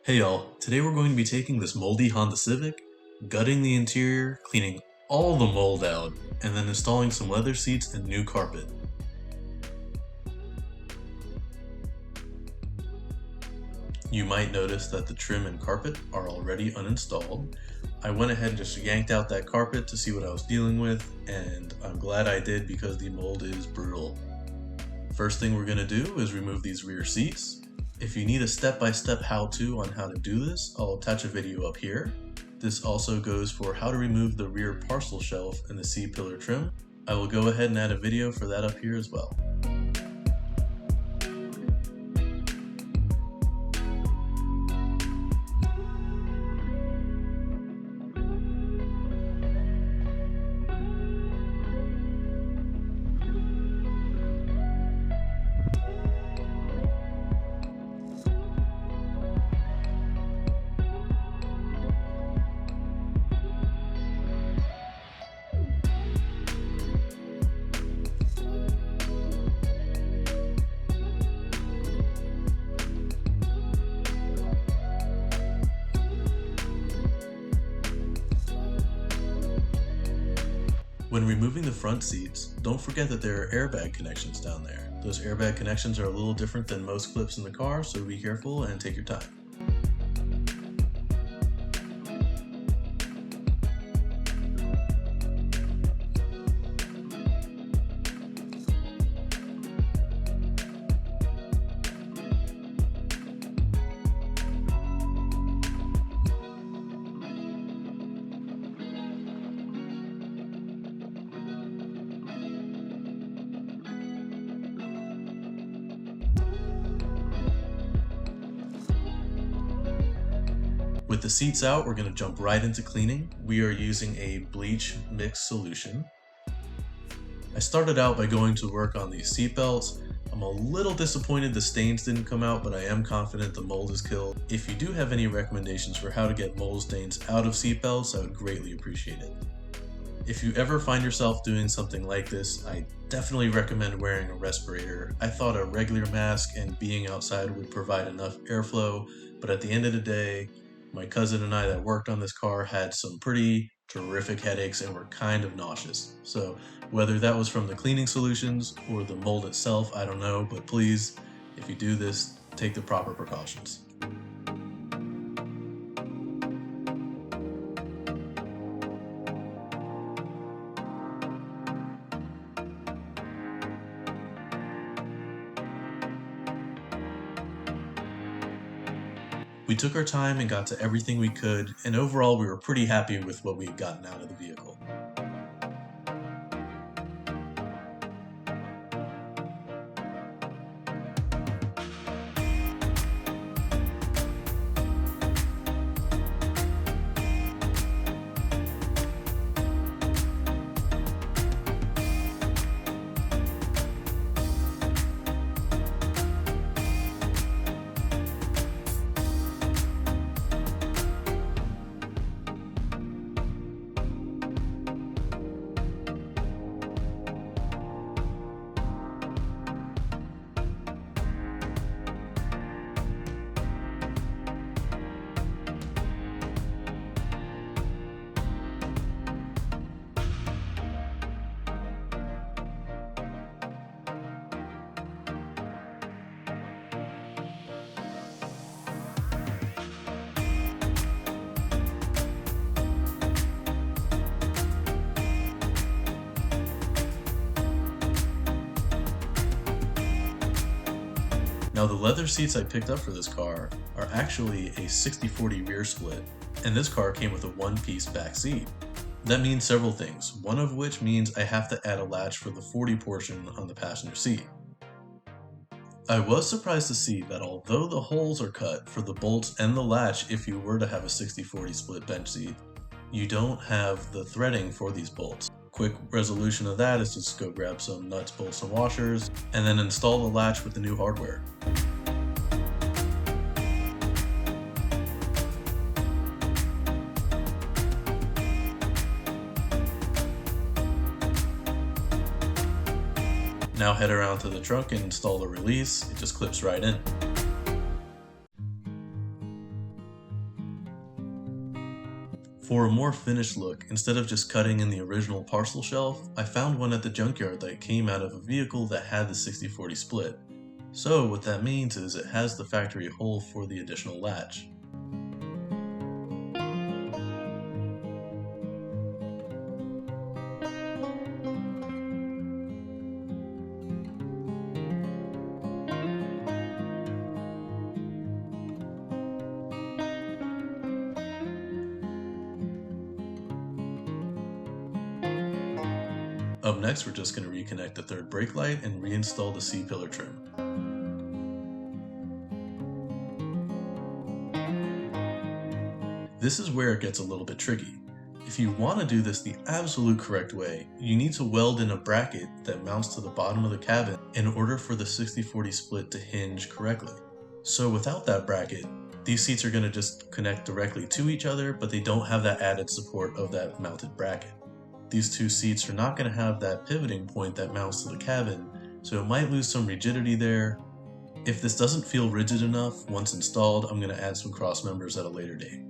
Hey y'all, today we're going to be taking this moldy Honda Civic, gutting the interior, cleaning all the mold out, and then installing some leather seats and new carpet. You might notice that the trim and carpet are already uninstalled. I went ahead and just yanked out that carpet to see what I was dealing with, and I'm glad I did because the mold is brutal. First thing we're going to do is remove these rear seats. If you need a step-by-step how-to on how to do this, I'll attach a video up here. This also goes for how to remove the rear parcel shelf and the C-pillar trim. I will go ahead and add a video for that up here as well. When removing the front seats, don't forget that there are airbag connections down there. Those airbag connections are a little different than most clips in the car, so be careful and take your time. With the seats out, we're going to jump right into cleaning. We are using a bleach mix solution. I started out by going to work on these seat belts. I'm a little disappointed the stains didn't come out, but I am confident the mold is killed. If you do have any recommendations for how to get mold stains out of seat belts, I would greatly appreciate it. If you ever find yourself doing something like this, I definitely recommend wearing a respirator. I thought a regular mask and being outside would provide enough airflow, but at the end of the day, my cousin and I that worked on this car had some pretty terrific headaches and were kind of nauseous. So whether that was from the cleaning solutions or the mold itself, I don't know, but please, if you do this, take the proper precautions. We took our time and got to everything we could, and overall we were pretty happy with what we had gotten out of the vehicle. Now the leather seats I picked up for this car are actually a 60-40 rear split, and this car came with a one-piece back seat. That means several things, one of which means I have to add a latch for the 40 portion on the passenger seat. I was surprised to see that although the holes are cut for the bolts and the latch if you were to have a 60-40 split bench seat, you don't have the threading for these bolts. Quick resolution of that is just go grab some nuts, bolts, and washers, and then install the latch with the new hardware. Now head around to the trunk and install the release. It just clips right in. For a more finished look, instead of just cutting in the original parcel shelf, I found one at the junkyard that came out of a vehicle that had the 60/40 split. So what that means is it has the factory hole for the additional latch. Up next, we're just going to reconnect the third brake light and reinstall the C-pillar trim. This is where it gets a little bit tricky. If you want to do this the absolute correct way, you need to weld in a bracket that mounts to the bottom of the cabin in order for the 60/40 split to hinge correctly. So without that bracket, these seats are going to just connect directly to each other, but they don't have that added support of that mounted bracket. These two seats are not going to have that pivoting point that mounts to the cabin, so it might lose some rigidity there. If this doesn't feel rigid enough, once installed, I'm going to add some cross members at a later date.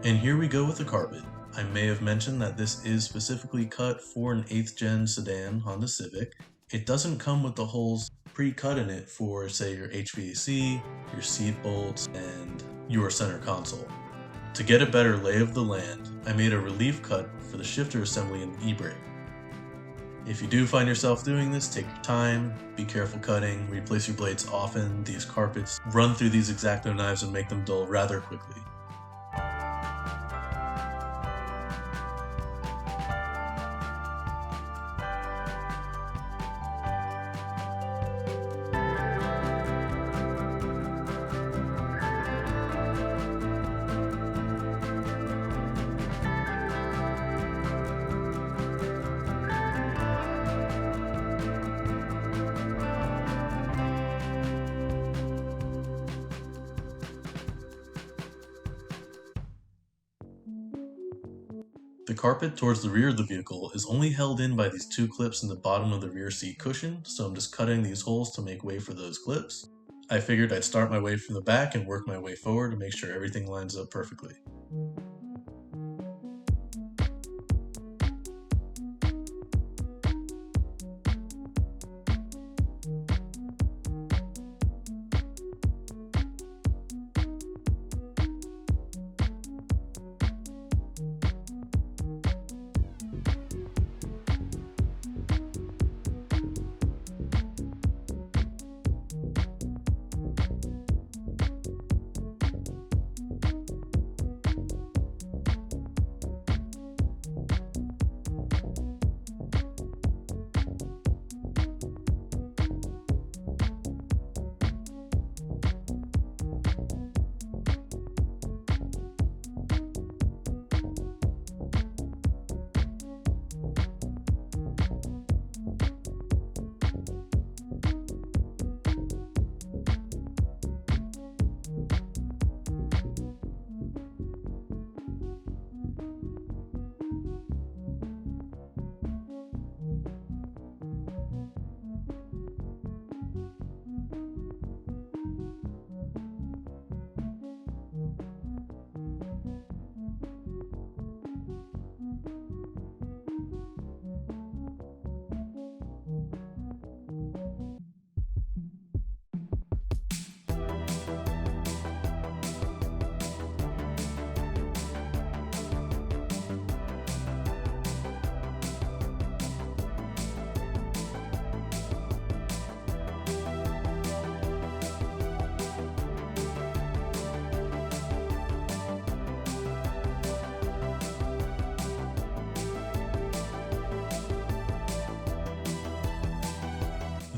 And here we go with the carpet. I may have mentioned that this is specifically cut for an 8th gen sedan Honda Civic. It doesn't come with the holes pre-cut in it for, say, your HVAC, your seat bolts, and your center console. To get a better lay of the land, I made a relief cut for the shifter assembly and e-brake. If you do find yourself doing this, take your time, be careful cutting, replace your blades often. These carpets run through these X-Acto knives and make them dull rather quickly. The carpet towards the rear of the vehicle is only held in by these two clips in the bottom of the rear seat cushion, so I'm just cutting these holes to make way for those clips. I figured I'd start my way from the back and work my way forward to make sure everything lines up perfectly.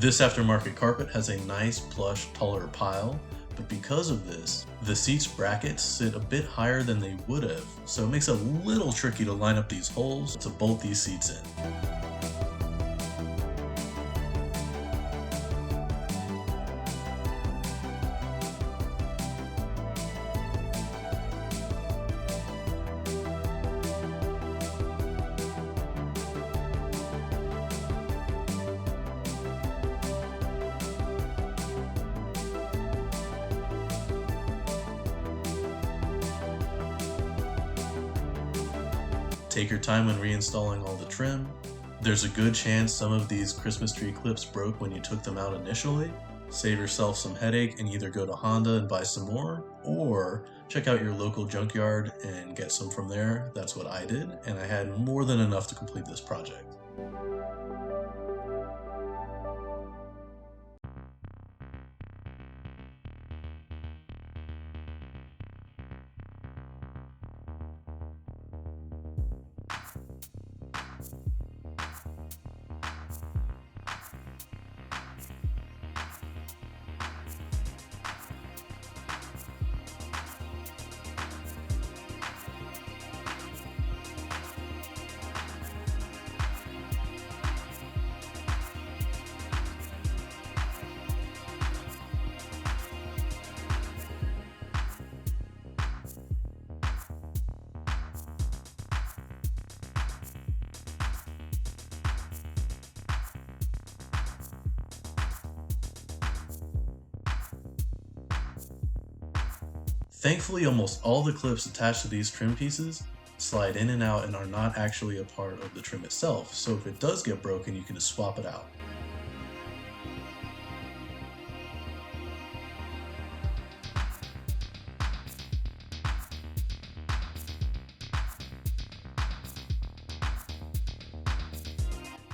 This aftermarket carpet has a nice plush taller pile, but because of this, the seats brackets sit a bit higher than they would have, so it makes it a little tricky to line up these holes to bolt these seats in. Take your time when reinstalling all the trim. There's a good chance some of these Christmas tree clips broke when you took them out initially. Save yourself some headache and either go to Honda and buy some more, or check out your local junkyard and get some from there. That's what I did, and I had more than enough to complete this project. Thankfully, almost all the clips attached to these trim pieces slide in and out and are not actually a part of the trim itself, so if it does get broken, you can just swap it out.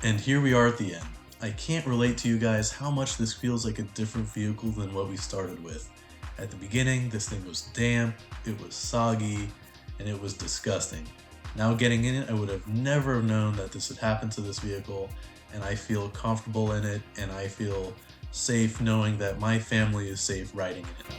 And here we are at the end. I can't relate to you guys how much this feels like a different vehicle than what we started with. At the beginning, this thing was damp, it was soggy, and it was disgusting. Now getting in it, I would have never known that this would happen to this vehicle, and I feel comfortable in it, and I feel safe knowing that my family is safe riding in it.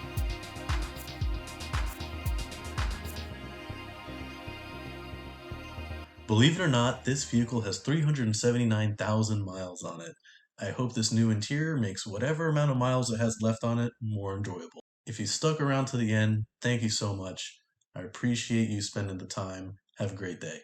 Believe it or not, this vehicle has 379,000 miles on it. I hope this new interior makes whatever amount of miles it has left on it more enjoyable. If you stuck around to the end, thank you so much. I appreciate you spending the time. Have a great day.